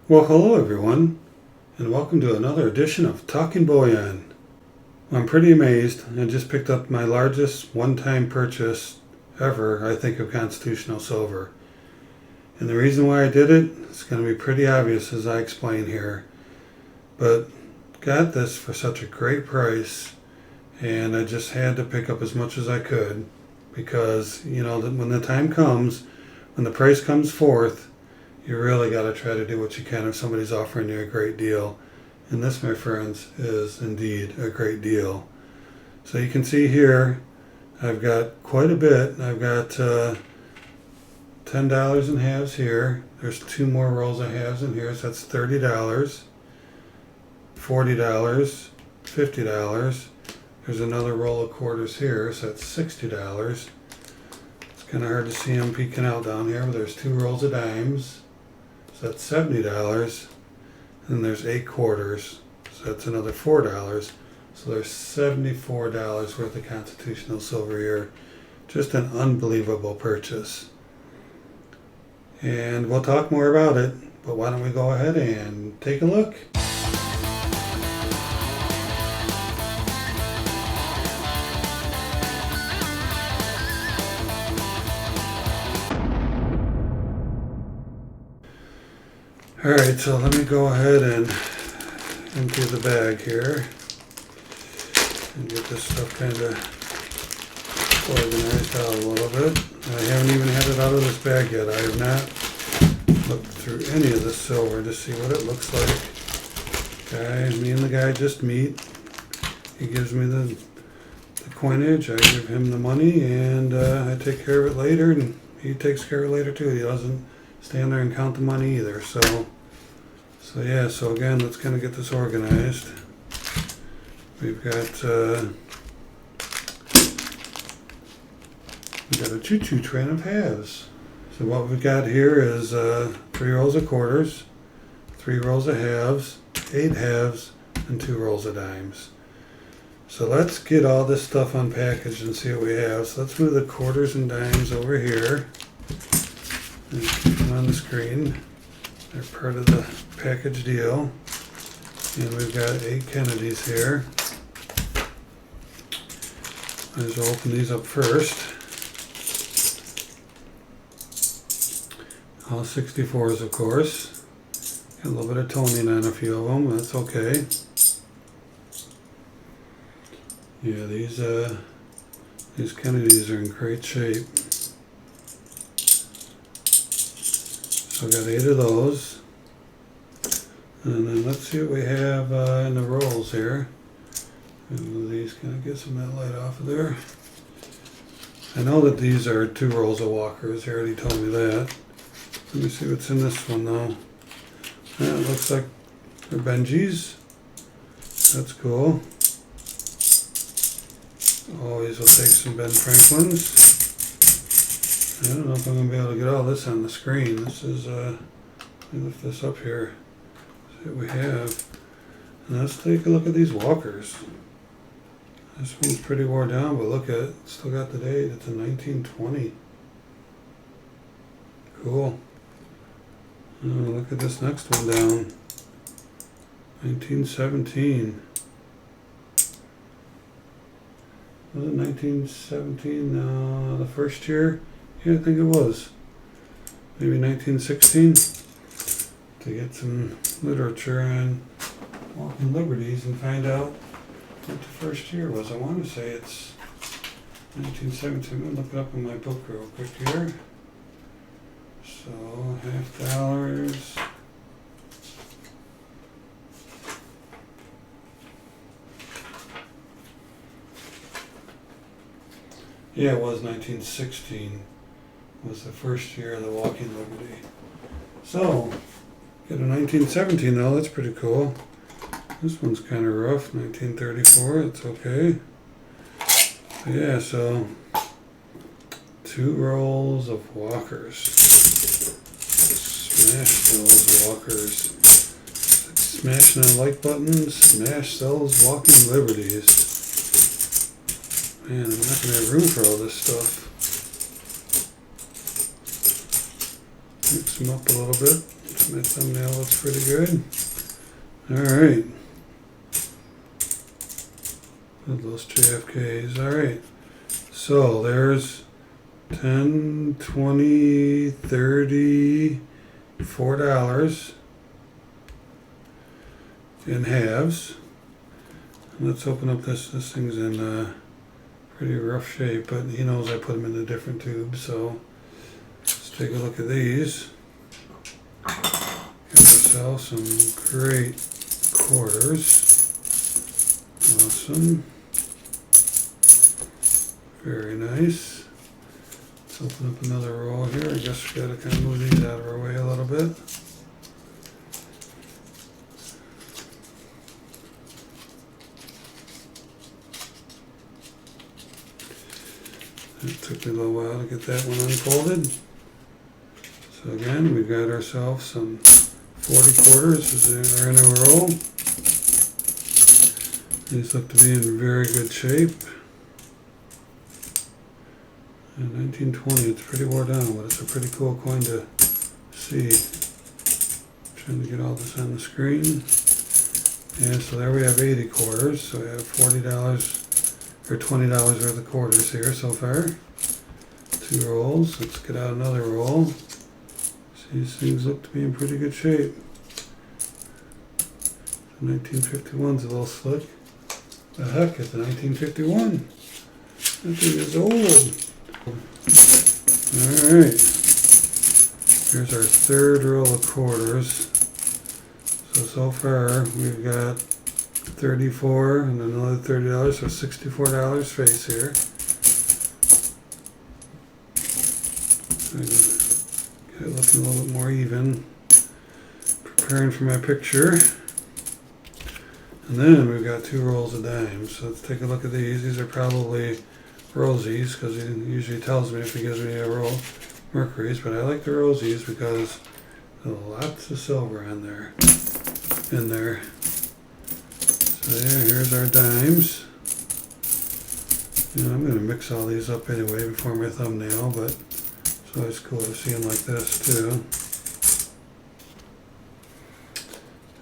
Well, hello everyone, and welcome to another edition of Talking Bullion. I'm pretty amazed. I just picked up my largest one-time purchase ever, I think, of constitutional silver. And the reason why I did it is going to be pretty obvious as I explain here. But got this for such a great price, and I just had to pick up as much as I could because, when the time comes, when the price comes forth, you really got to try to do what you can if somebody's offering you a great deal. And this, my friends, is indeed a great deal. So you can see here, I've got quite a bit. I've got $10 in halves here. There's two more rolls of halves in here, so that's $30, $40, $50. There's another roll of quarters here, so that's $60. It's kind of hard to see them peeking out down here, but there's two rolls of dimes. So that's $70, and there's 8 quarters, so that's another $4. So there's $74 worth of constitutional silver here. Just an unbelievable purchase. And we'll talk more about it, but why don't we go ahead and take a look. Alright, so let me go ahead and empty the bag here and get this stuff kind of organized out a little bit. I haven't even had it out of this bag yet. I have not looked through any of this silver to see what it looks like. Me and the guy just meet. He gives me the coinage, I give him the money, and I take care of it later, and he takes care of it later too. He doesn't stand there and count the money either. So again, let's kind of get this organized. We've got a choo-choo train of halves. So what we've got here is 3 rolls of quarters, 3 rolls of halves, 8 halves, and 2 rolls of dimes. So let's get all this stuff unpackaged and see what we have. So let's move the quarters and dimes over here and keep them on the screen. They're part of the package deal. And we've got 8 Kennedys here. Might as well open these up first. All 64s, of course. Got a little bit of toning on a few of them. That's okay. Yeah, these Kennedys are in great shape. So I got 8 of those. And then let's see what we have in the rolls here. And these kind of get some of that light off of there. I know that these are 2 rolls of walkers. He already told me that. Let me see what's in this one though. Yeah, it looks like they're Benjis. That's cool. Always will take some Ben Franklins. I don't know if I'm going to be able to get all this on the screen. This is, let me lift this up here. See what we have. And let's take a look at these walkers. This one's pretty worn down, but look at it. It's still got the date. It's a 1920. Cool. Oh, look at this next one down. 1917. Was it 1917? The first year? Yeah, I think it was. Maybe 1916. To get some literature on walking liberties and find out what the first year was. I want to say it's 1917. I'm going to look it up in my book real quick here. So, $50. Yeah, it was 1916. Was the first year of the Walking Liberty. So, get a 1917 though, that's pretty cool. This one's kind of rough, 1934, it's okay. Yeah, so 2 rolls of walkers. Smash those walkers. Smash the like button, smash those Walking Liberties. Man, I'm not going to have room for all this stuff. Mix them up a little bit. My thumbnail looks pretty good. Alright. Those JFKs. Alright. So there's 10, 20, 30, $4 in halves. Let's open up this. This thing's in pretty rough shape, but he knows I put them into different tubes, so let's take a look at these. Give ourselves some great quarters. Awesome. Very nice. Let's open up another roll here. I guess we gotta kind of move these out of our way a little bit. It took me a little while to get that one unfolded. So again, we've got ourselves some 40 quarters that are in a roll. These look to be in very good shape. And 1920, it's pretty wore down, but it's a pretty cool coin to see. Trying to get all this on the screen. And so there we have 80 quarters. So we have $40 or $20 worth of quarters here so far. 2 rolls. Let's get out another roll. See, these things look to be in pretty good shape. The 1951's a little slick. The heck, it's a 1951. That thing is old. Alright. Here's our third roll of quarters. So far we've got 34 and another $30, so $64 face here. Get it looking a little bit more even. Preparing for my picture. And then we've got 2 rolls of dimes. So let's take a look at these. These are probably Rosies, because he usually tells me if he gives me a roll Mercuries, but I like the Rosies because there's lots of silver in there. So yeah, here's our dimes. I'm going to mix all these up anyway before my thumbnail, but it's always cool to see them like this too.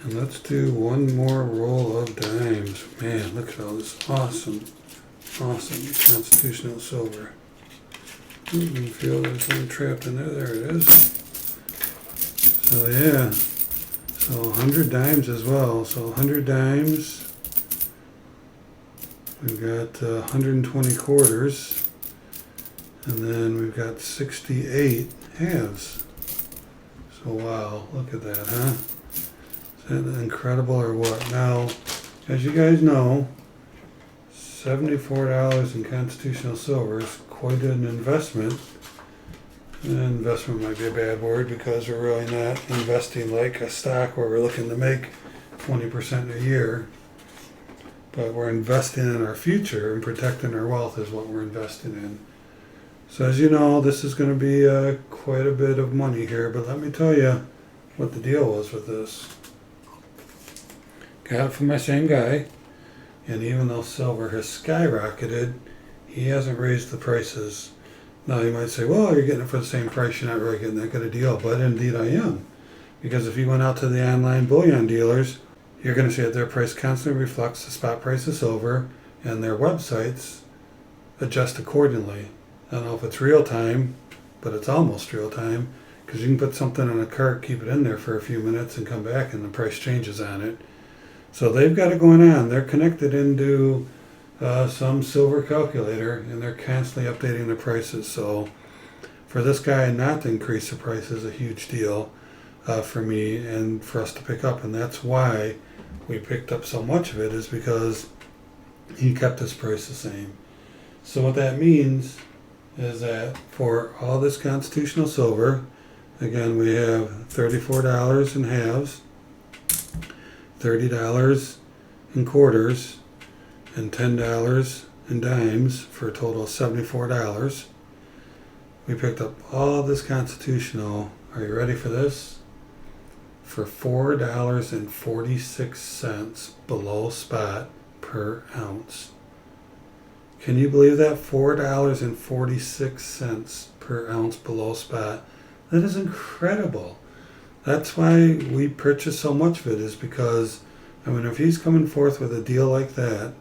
And let's do one more roll of dimes. Man, look at all this awesome constitutional silver. You can feel there's one trapped in there. There it is. So yeah, so 100 dimes as well. So 100 dimes. We've got 120 quarters, and then we've got 68 halves. So wow, look at that, huh? Is that incredible or what? Now, as you guys know, $74 in constitutional silver is quite an investment. Investment might be a bad word because we're really not investing like a stock where we're looking to make 20% a year. But we're investing in our future, and protecting our wealth is what we're investing in. So as you know, this is going to be quite a bit of money here, but let me tell you what the deal was with this. Got it from my same guy, and even though silver has skyrocketed, he hasn't raised the prices. Now you might say, well, you're getting it for the same price, you're not really getting that good a deal, but indeed I am. Because if you went out to the online bullion dealers, you're going to see that their price constantly reflects the spot price of silver, and their websites adjust accordingly. I don't know if it's real time, but it's almost real time, because you can put something in a cart, keep it in there for a few minutes, and come back and the price changes on it. So they've got it going on. They're connected into some silver calculator, and they're constantly updating the prices. So for this guy not to increase the price is a huge deal for me and for us to pick up, and that's why we picked up so much of it, is because he kept his price the same. So what that means is that for all this constitutional silver, again, we have $34 in halves, $30 in quarters, and $10 in dimes for a total of $74. We picked up all this constitutional, are you ready for this? For $4.46 below spot per ounce. Can you believe that? $4.46 per ounce below spot. That is incredible. That's why we purchase so much of it, is because, I mean, if he's coming forth with a deal like that,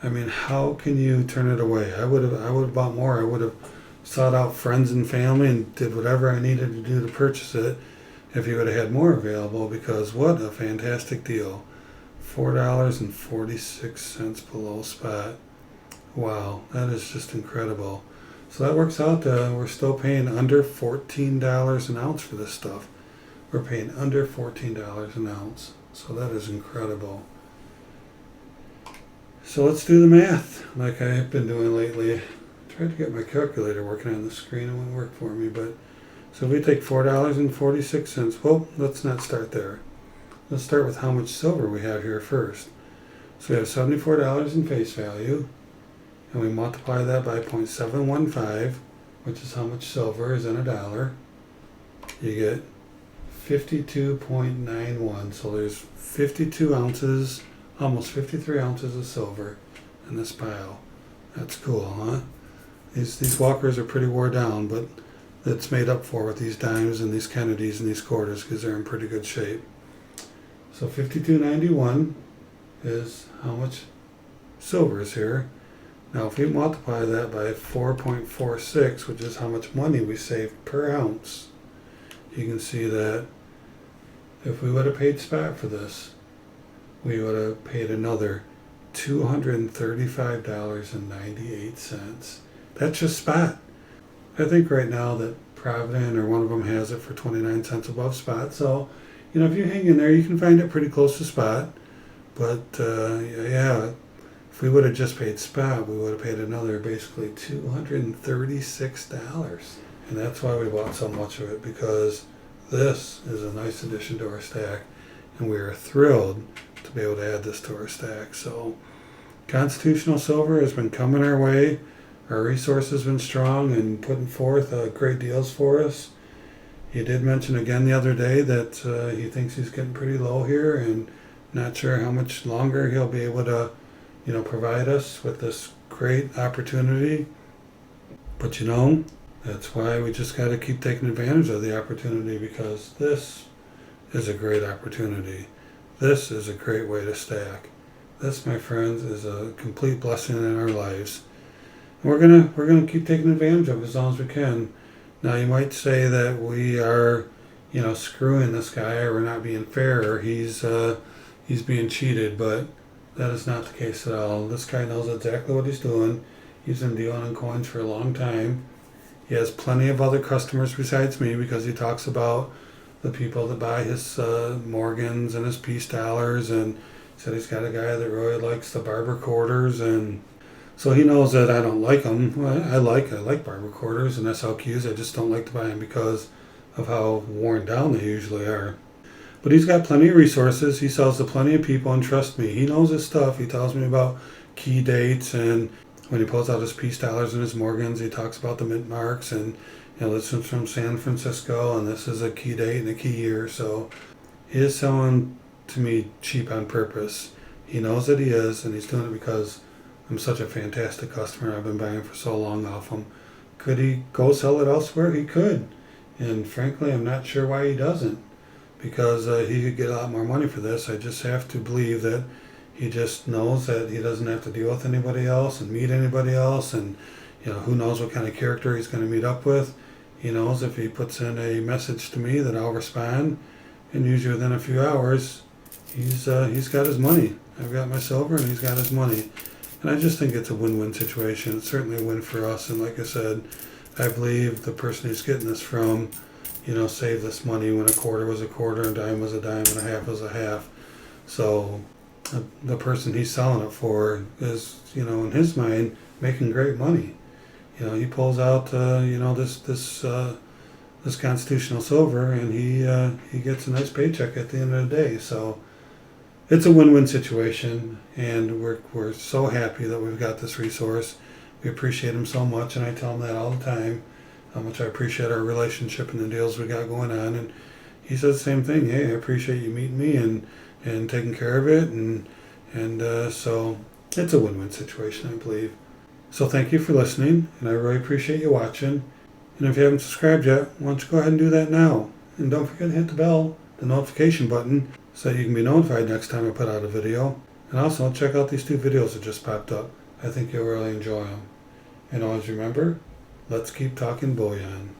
I mean, how can you turn it away? I would have bought more. I would have sought out friends and family and did whatever I needed to do to purchase it if he would have had more available, because what a fantastic deal. $4.46 below spot. Wow, that is just incredible. So that works out to, we're still paying under $14 an ounce for this stuff. We're paying under $14 an ounce. So that is incredible. So let's do the math like I have been doing lately. I tried to get my calculator working on the screen. It wouldn't work for me. But so if we take $4.46, well, let's not start there. Let's start with how much silver we have here first. So we have $74 in face value, and we multiply that by 0.715, which is how much silver is in a dollar. You get 52.91. So there's 52 ounces, almost 53 ounces of silver in this pile. That's cool, huh? These walkers are pretty wore down, but it's made up for with these dimes and these Kennedys and these quarters because they're in pretty good shape. So 52.91 is how much silver is here. Now if we multiply that by 4.46, which is how much money we save per ounce, you can see that if we would have paid spot for this, we would have paid another $235.98. That's just spot. I think right now that Provident or one of them has it for 29 cents above spot. So, you know, if you hang in there, you can find it pretty close to spot. But, yeah, if we would have just paid spot, we would have paid another basically $236. And that's why we bought so much of it, because this is a nice addition to our stack. And we are thrilled to be able to add this to our stack. So Constitutional Silver has been coming our way. Our resource has been strong and putting forth great deals for us. He did mention again the other day that he thinks he's getting pretty low here and not sure how much longer he'll be able to, you know, provide us with this great opportunity. But you know, that's why we just got to keep taking advantage of the opportunity, because this is a great opportunity. This is a great way to stack. This, my friends, is a complete blessing in our lives. And we're gonna keep taking advantage of it as long as we can. Now you might say that we are, you know, screwing this guy, or we're not being fair, or he's being cheated, but that is not the case at all. This guy knows exactly what he's doing. He's been dealing in coins for a long time. He has plenty of other customers besides me, because he talks about the people that buy his Morgans and his peace dollars, and said he's got a guy that really likes the barber quarters, and so he knows that I don't like them. Well, I like barber quarters and SLQs. I just don't like to buy them because of how worn down they usually are. But he's got plenty of resources. He sells to plenty of people, and trust me, he knows his stuff. He tells me about key dates, and when he pulls out his peace dollars and his Morgans, he talks about the mint marks, and you know, this is from San Francisco, and this is a key date and a key year. So he is selling to me cheap on purpose. He knows that he is, and he's doing it because I'm such a fantastic customer. I've been buying for so long off him. Could he go sell it elsewhere? He could. And frankly, I'm not sure why he doesn't, because he could get a lot more money for this. I just have to believe that he just knows that he doesn't have to deal with anybody else and meet anybody else, and you know, who knows what kind of character he's going to meet up with. He knows if he puts in a message to me that I'll respond, and usually within a few hours, he's got his money. I've got my silver, and he's got his money. And I just think it's a win-win situation. It's certainly a win for us. And like I said, I believe the person who's getting this from, you know, saved this money when a quarter was a quarter, a dime was a dime, and a half was a half. So the person he's selling it for is, you know, in his mind, making great money. You know, he pulls out, you know, this Constitutional Silver, and he gets a nice paycheck at the end of the day. So it's a win-win situation, and we're so happy that we've got this resource. We appreciate him so much, and I tell him that all the time, how much I appreciate our relationship and the deals we got going on. And he says the same thing. Hey, I appreciate you meeting me and taking care of it, and so it's a win-win situation, I believe. So thank you for listening, and I really appreciate you watching. And if you haven't subscribed yet, why don't you go ahead and do that now? And don't forget to hit the bell, the notification button, so that you can be notified next time I put out a video. And also check out these 2 videos that just popped up. I think you'll really enjoy them. And always remember, let's keep talking bullion.